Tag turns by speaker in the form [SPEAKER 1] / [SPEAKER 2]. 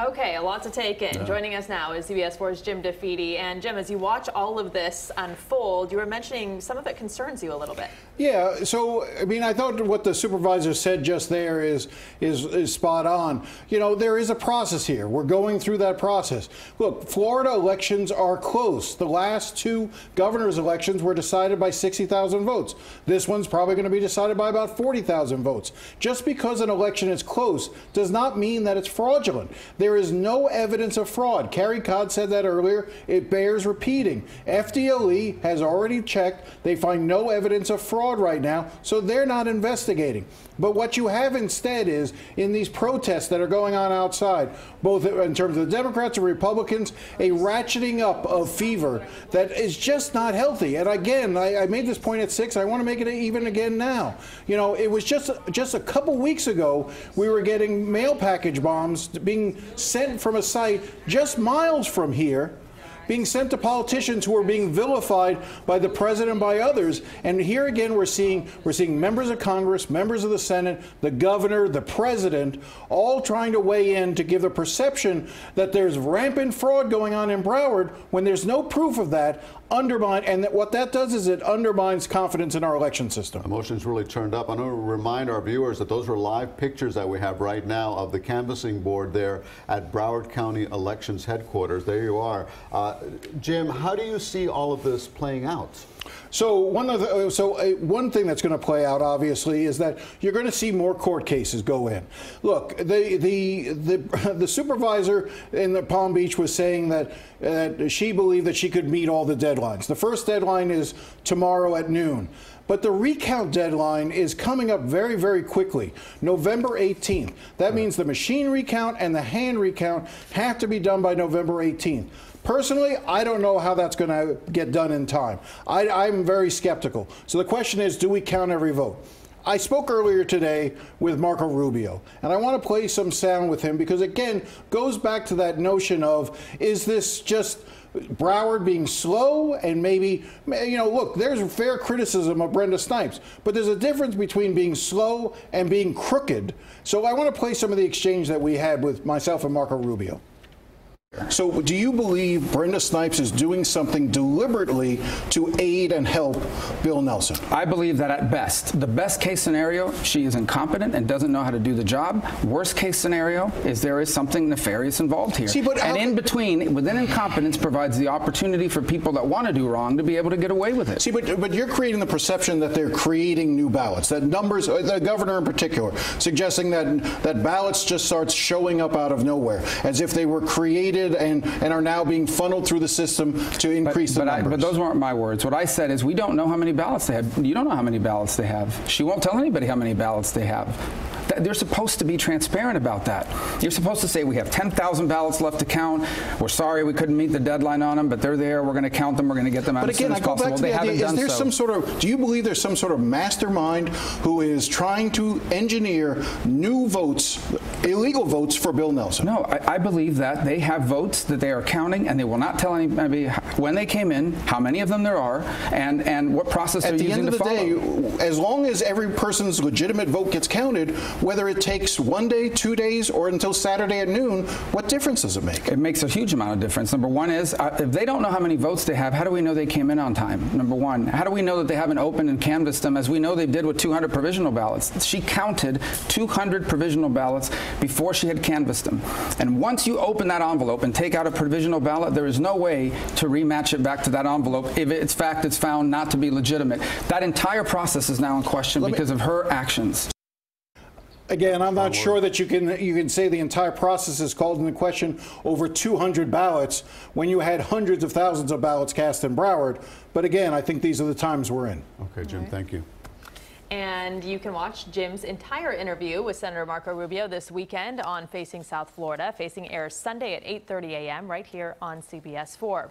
[SPEAKER 1] Okay, a lot to take in. Yeah. Joining us now is CBS 4's Jim DeFede. And Jim, as you watch all of this unfold, you were mentioning some of it concerns you a little bit.
[SPEAKER 2] Yeah, so, I mean, I thought what the supervisor said just there is spot on. You know, there is a process here. We're going through that process. Look, Florida elections are close. The last two governor's elections were decided by 60,000 votes. This one's probably going to be decided by about 40,000 votes. Just because an election is close does not mean that it's fraudulent. There is no evidence of fraud. Carrie Codd said that earlier. It bears repeating. FDLE has already checked. They find no evidence of fraud right now, so they're not investigating. But what you have instead is, in these protests that are going on outside, both in terms of the Democrats and Republicans, a ratcheting up of fever that is just not healthy. And again, I made this point at 6. I want to make it even again now. You know, it was just a couple weeks ago, we were getting mail package bombs being sent from a site just miles from here, being sent to politicians who are being vilified by the president and by others. And here again, we're seeing members of Congress, members of the Senate, the governor, the president, all trying to weigh in to give the perception that there's rampant fraud going on in Broward when there's no proof of that. And what that does is it undermines confidence in our election system.
[SPEAKER 3] Emotions really turned up. I want to remind our viewers that those are live pictures that we have right now of the canvassing board there at Broward County Elections Headquarters. There you are. Jim, how do you see all of this playing out?
[SPEAKER 2] So one thing that's going to play out, obviously, is that you're going to see more court cases go in. Look, the supervisor in the Palm Beach was saying that she believed that she could meet all the deadlines. The first deadline is tomorrow at noon. But the recount deadline is coming up very, very quickly, November 18th. That means the machine recount and the hand recount have to be done by November 18th. Personally, I don't know how that's going to get done in time. I'm very skeptical. So the question is, do we count every vote? I spoke earlier today with Marco Rubio, and I want to play some sound with him because, again, goes back to that notion of, is this just Broward being slow? And maybe, you know, look, there's fair criticism of Brenda Snipes, but there's a difference between being slow and being crooked. So I want to play some of the exchange that we had with myself and Marco Rubio. So do you believe Brenda Snipes is doing something deliberately to aid and help Bill Nelson?
[SPEAKER 4] I believe that at best, the best case scenario, she is incompetent and doesn't know how to do the job. Worst case scenario is there is something nefarious involved here.
[SPEAKER 2] See, but
[SPEAKER 4] in between, within incompetence provides the opportunity for people that want to do wrong to be able to get away with it.
[SPEAKER 2] See, but you're creating the perception that they're creating new ballots, that numbers, the governor in particular, suggesting that ballots just start showing up out of nowhere, as if they were created and are now being funneled through the system to increase the numbers.
[SPEAKER 4] But those weren't my words. What I said is we don't know how many ballots they have. You don't know how many ballots they have. She won't tell anybody how many ballots they have. They're supposed to be transparent about that. You're supposed to say we have 10,000 ballots left to count. We're sorry we couldn't meet the deadline on them, but they're there. We're going to count them. We're going to get them out as soon as possible.
[SPEAKER 2] They haven't done so. Do you believe there's some sort of mastermind who is trying to engineer new votes, illegal votes for Bill Nelson?
[SPEAKER 4] No, I believe that they have votes that they are counting, and they will not tell anybody when they came in, how many of them there are, and what process they're using to follow. At the end of the day, as long as every person's legitimate vote gets counted, whether it takes 1 day, 2 days, or until Saturday at noon, what difference does it make? It makes a huge amount of difference. Number one is, if they don't know how many votes they have, how do we know they came in on time? Number one. How do we know that they haven't opened and canvassed them, as we know they did with 200 provisional ballots? She counted 200 provisional ballots before she had canvassed them. And once you open that envelope and take out a provisional ballot, there is no way to rematch it back to that envelope if it's found not to be legitimate. That entire process is now in question because of her actions.
[SPEAKER 2] Again, I'm not sure that you can say the entire process is called into question over 200 ballots when you had hundreds of thousands of ballots cast in Broward. But again, I think these are the times we're in.
[SPEAKER 3] Okay, Jim, thank you.
[SPEAKER 1] And you can watch Jim's entire interview with Senator Marco Rubio this weekend on Facing South Florida. Facing airs Sunday at 8:30 a.m. right here on CBS 4.